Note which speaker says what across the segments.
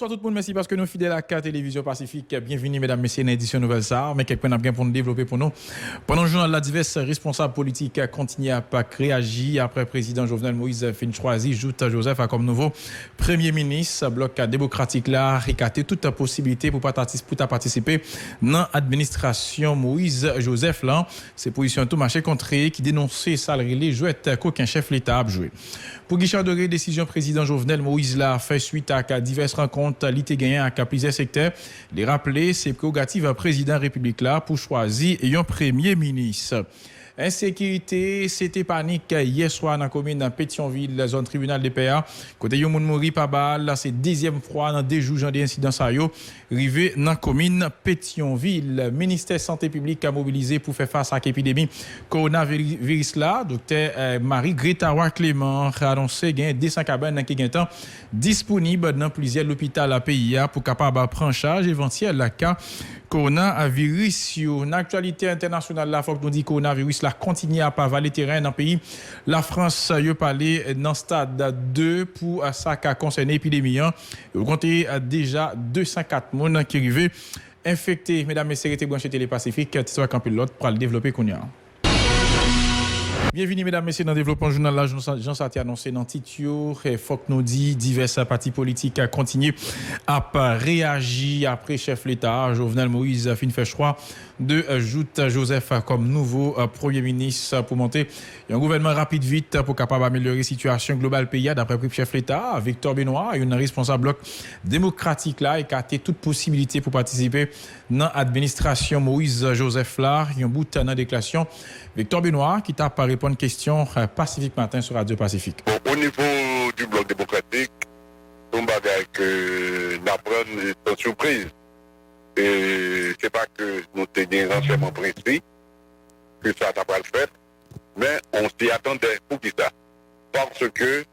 Speaker 1: Bonsoir tout le monde, merci parce que nous fidèles à la télévision Pacifique. Bienvenue mesdames, messieurs, dans l'édition Nouvelle Star. Mais quelqu'un a bien pour nous développer pour nous. Pendant le journal, la diverses responsables politiques continuent à pas réagir après président Jovenel Moïse fin choisi Jout Joseph comme nouveau premier ministre. Bloc démocratique là, récaté toute possibilité pour participer dans l'administration Moïse Joseph là. C'est position tout marché contre qui dénonçait salarié les jouettes qu'aucun chef l'État a joué. Pour Guichard Doré, décision président Jovenel Moïse l'a fait suite à diverses rencontres l'été gagné à plusieurs secteurs. Les rappeler, c'est prérogative à président République là pour choisir un premier ministre. Insécurité, c'était panique hier soir dans la commune de Pétionville, la zone tribunal de PA. Côté yon moun mouri par balle, c'est deuxième fois dans 2 jours d'incident ça yo, rivé dans la commune Pétionville. Ministère santé publique a mobilisé pour faire face à l'épidémie coronavirus là. Docteur Marie-Greta Clément a annoncé qu'il y a 200 cabanes qui sont disponibles dans plusieurs hôpitaux à pays pour capable prendre charge éventuelle la cas coronavirus. Une actualité internationale là, faut que nous dit coronavirus la continue à pas valer terrain dans le pays. La France a parlé dans stade 2 pour ça qui a concerné l'épidémie. Vous comptez déjà 204 personnes qui arrivent infectés. Mesdames et messieurs, branchés Télépacifique, Tissot Campilote pour le développer Kounia. Bienvenue mesdames et messieurs dans le développement journal là, Jean Sarti annoncé dans Titio et faut que nous dit divers partis politiques continuent à réagir après chef l'État Jovenel Moïse fin fait choix de Jout Joseph comme nouveau premier ministre pour monter un gouvernement rapide vite pour capable améliorer la situation globale pays d'après le chef l'État Victor Benoît un responsable bloc démocratique là écarté toute possibilité pour participer dans l'administration Moïse Joseph là un bout dans la déclaration Victor Benoît qui t'a pas répondre question Pacifique Matin sur Radio Pacifique.
Speaker 2: Bon, au niveau du bloc démocratique, on bagaille que l'apprendre est une surprise. Et c'est pas que nous tenions un renseignement précis que ça n'a pas le fait, mais on s'y attendait pour qui ça. Parce que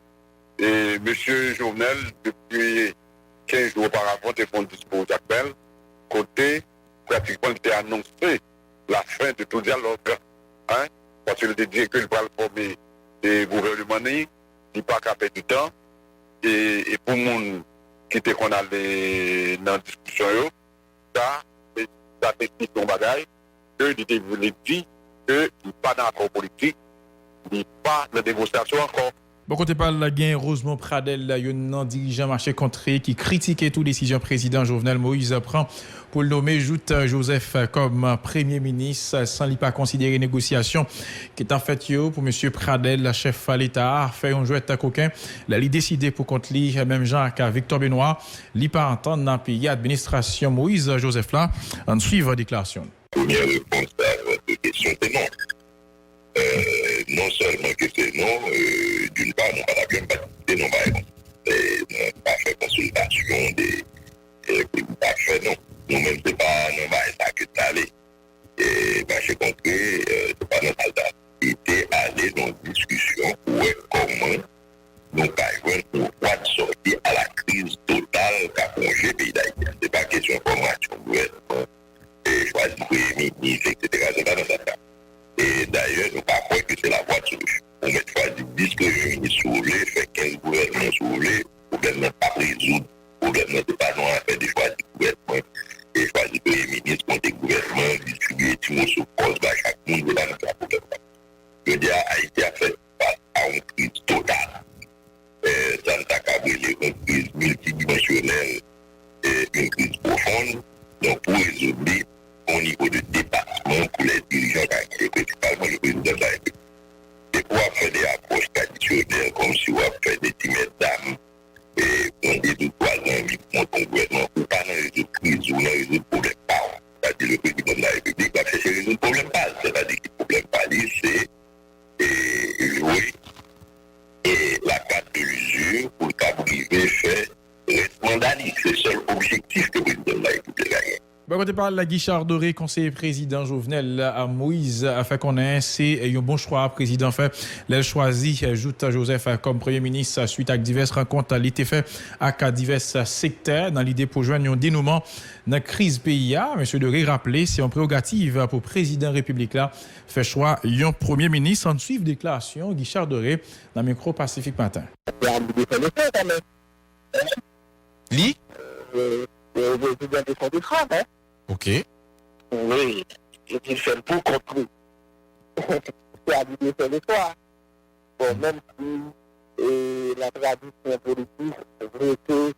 Speaker 2: M. Jovenel, depuis 15 jours auparavant, a fait un discours d'appel, côté pratiquement il a annoncé la fin de tout dialogue. Hein? Parce qu'il a dit qu'il va former des gouvernements, il n'a pas qu'à perdre du temps. Et pour les gens qui étaient dans la discussion, ça explique son bagage, qu'il voulait dire qu'il n'est pas dans l'accord politique, il n'est pas dans la négociation encore.
Speaker 1: Bon, côté par la gain, Rosemont Pradel, un dirigeant marché contré qui critiquait toute décision président Jovenel Moïse prend pour le nommer Jout Joseph comme premier ministre sans lui pas considérer négociation qui est en fait pour monsieur Pradel, chef de l'État, fait un jouet à coquin. Là, il décidé pour contre lui, même genre qu'à Victor Benoît, lui pas entendre dans le pays administration Moïse Joseph là, en suivre la déclaration.
Speaker 3: Première réponse à votre question, c'est non. Non seulement que c'est non, d'une part, nous n'avons bien participé, nous n'avons pas fait consultation, pas fait non. Nous-mêmes, ce n'est pas ça que c'est allé. Et j'ai compris, c'est pas notre activité aller dans une discussion pour comment nous parvenons pour pouvoir sortir à la crise totale qu'a plongé le pays d'Haïti. Ce n'est pas question de formation, gouvernement, choisir premier ministre, etc. Ce n'est pas dans ça. Et d'ailleurs, nous ne croyons pas que c'est la voie de solution. On met choisir 10 premiers ministres soulevés, fait 15 gouvernements soulevés, le gouvernement pas résoudre, le gouvernement n'est pas non à faire des choix du gouvernement, et choisir premier ministre contre le gouvernement, distribuer tout le monde sous poste, chaque monde de la problème. Je veux dire, Haïti a fait face à une crise totale. Ça ne t'a qu'à brûler une crise multidimensionnelle et une crise profonde. Donc, pour résoudre, au niveau de département pour les dirigeants et principalement le président de la République. Et pour faire des approches traditionnelles comme si on fait des timètres d'âme et on dit tout 3 ans, on monte un gouvernement pour pas résoudre crise ou résoudre le problème pas. C'est-à-dire le président de la République va chercher à résoudre le problème pas. C'est-à-dire que le problème pas, c'est jouer et la carte de l'usure pour qu'arriver faire mandaliste. C'est le seul objectif que le président de la République a gagné.
Speaker 1: Bon, quand on parle de la Guichard Doré, conseiller président Jovenel à Moïse, a fait qu'on ait c'est un bon choix. Président fait, il choisi Jout Joseph comme premier ministre suite à diverses rencontres. Il été fait à divers secteurs dans l'idée pour joindre un dénouement dans la crise pays. Monsieur Doré rappelé, c'est une prérogative pour le président République là, fait choix un premier ministre en suivre déclaration Guichard Doré dans le micro Pacifique Matin.
Speaker 4: Li le président de son Trump, hein.
Speaker 1: OK.
Speaker 4: Oui, et qu'il fait pour contre lui. C'est à lui de faire le choix. Bon, même si la tradition politique veut que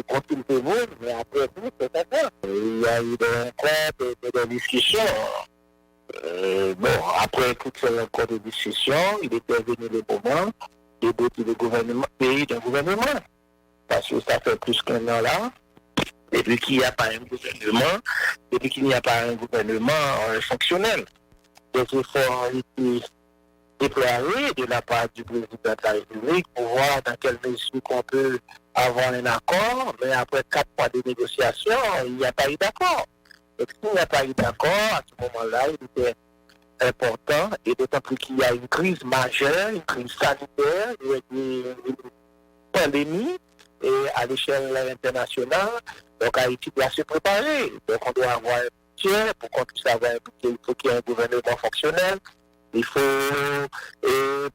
Speaker 4: continue le monde, mais après tout, c'est ça. Il y a eu des rencontres, des discussions. Bon, après toutes ces rencontres de discussion, il était venu le moment de doter le gouvernement, pays d'un gouvernement. Parce que ça fait plus qu'un an là. Depuis qu'il n'y a pas un gouvernement, depuis qu'il n'y a pas un gouvernement fonctionnel. Des efforts ont été déployés de la part du président de la République pour voir dans quelle mesure qu'on peut avoir un accord, mais après 4 mois de négociations, il n'y a pas eu d'accord. Et s'il n'y a pas eu d'accord, à ce moment-là, il était important, et d'autant plus qu'il y a une crise majeure, une crise sanitaire, une pandémie, et à l'échelle internationale, donc Haïti doit se préparer. Donc on doit avoir un budget, pour qu'on puisse avoir un budget, il faut qu'il y ait un gouvernement fonctionnel, il faut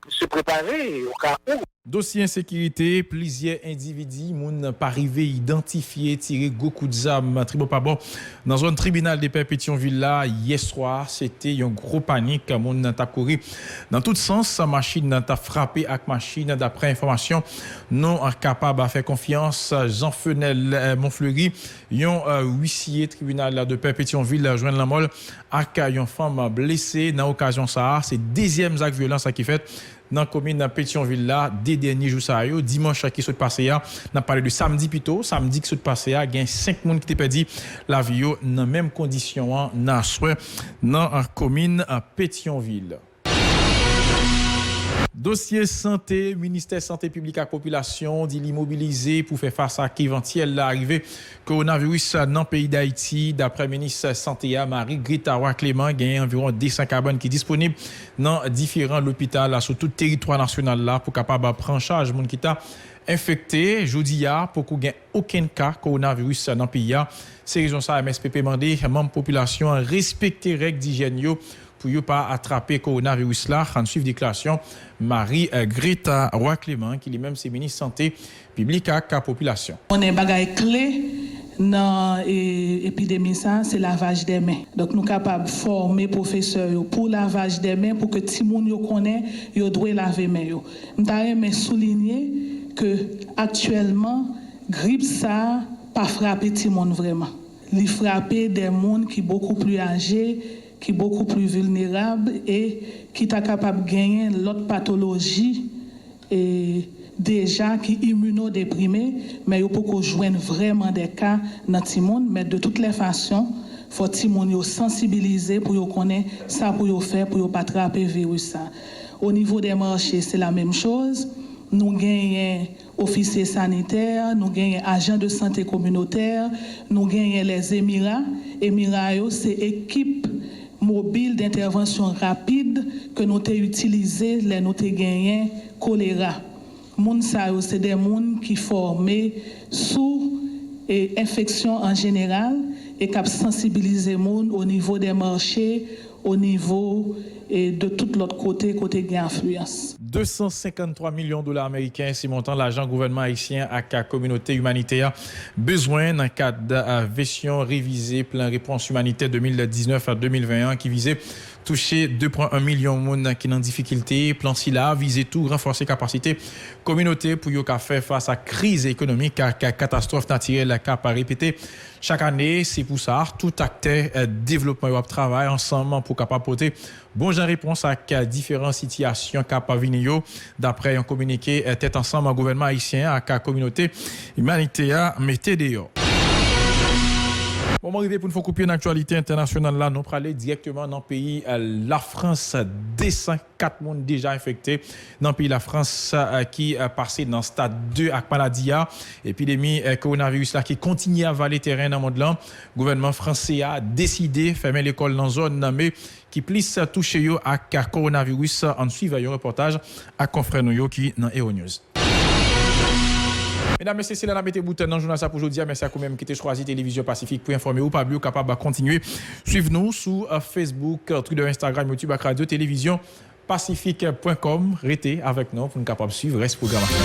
Speaker 4: se préparer au cas où.
Speaker 1: Dossier insécurité, plusieurs individus moun pas arrivé identifier tiré beaucoup d'armes tribo pas bon dans zone tribunal de Pétionville là hier soir, c'était une gros panique, moun t'a couru dans tout sens, machine t'a frappé avec machine d'après information non capable à faire confiance Jean Fenel Montfleury, un huissier tribunal de Pétionville joindre la mol avec une femme blessée dans occasion ça, c'est deuxième acte violence qui fait dans la commune de Pétionville là, des derniers jours ça yo, dimanche qui s'est passé là, on a parlé de samedi plutôt, samedi qui s'est passé là, il y a 5 personnes qui ont perdu la vie dans même condition dans la commune de Pétionville. Dossier santé, ministère santé publique et population dit l'immobiliser pour faire face à éventuelle l'arrivée coronavirus dans le pays d'Haïti. D'après ministre santé Marie-Grita Roy-Clément, il y a environ 200 cabanes qui sont disponibles dans différents hôpitaux sur tout le territoire national là pour capable prendre en charge les gens qui sont infectés. Jeudi pour qu'il n'y ait aucun cas coronavirus dans le pays. C'est raison ça MSPP demandé membres population respecter les règles d'hygiène pour ne pas attraper le coronavirus là. En suivre déclaration Marie-Grita Roy-Clément, qui est même c'est ministre santé publique à la population.
Speaker 5: On a un bagage clé dans l'épidémie, c'est lavage des mains. Donc nous sommes capables de former les professeurs pour lavage des mains, pour que tout le monde connaisse, ils doivent laver les mains. Nous avons souligner que actuellement, grippe ça pas frapper tout le monde vraiment. Il frappe des gens qui sont beaucoup plus âgés, qui est beaucoup plus vulnérable et qui est capable de gagner l'autre pathologie et déjà qui est immunodéprimé, mais il peut joindre vraiment des cas dans le monde. Mais de toutes les façons, il faut que les sensibiliser pour connaître ça, pour faire, pour ne pas attraper le virus. Au niveau des marchés, c'est la même chose. Nous gagnons officiers sanitaires, nous gagnons agents de santé communautaire, nous gagnons les Émirats. Émirats, c'est équipe mobile d'intervention rapide que nous avons utilisé, les nous avons gagné choléra. C'est des gens qui formés sous infection en général et qui sensibilisent les gens au niveau des marchés, au niveau de tout l'autre côté d'influence.
Speaker 1: 253 millions de dollars américains, c'est montant l'argent gouvernement haïtien à la communauté humanitaire. Besoin dans le cadre de la version révisée plan réponse humanitaire 2019 à 2021 qui visait toucher 2,1 millions de monde qui sont en difficulté. Plan SILA visait tout renforcer capacité communauté pour faire face à la crise économique, à la catastrophe naturelle qui a répété chaque année. C'est pour ça tout acteur développement travaille ensemble pour capable porter bon genre réponse à différentes situations qui venir d'après un communiqué tête ensemble au gouvernement haïtien à la communauté humanitaire mettez dehors. Moment arrivé pour nous couper une actualité internationale là, nous aller directement dans le pays la France, 204 monde déjà infectés dans le pays la France qui passé dans le stade 2 avec maladie épidémie coronavirus là qui continue à valer terrain dans le monde là. Le gouvernement français a décidé de fermer l'école dans zone nommée qui plus touché yo avec coronavirus en suivant un reportage à confrère nous qui dans Euronews. Mesdames et messieurs, c'est là mettez bouton dans le journal ça pour aujourd'hui. Merci à vous même qui avez choisi Télévision Pacifique pour informer ou pas oublier capable de continuer. Suivez-nous sur Facebook, Twitter, Instagram, YouTube, Radio Télévision Pacifique.com. Restez avec nous pour nous capable de suivre reste programmation.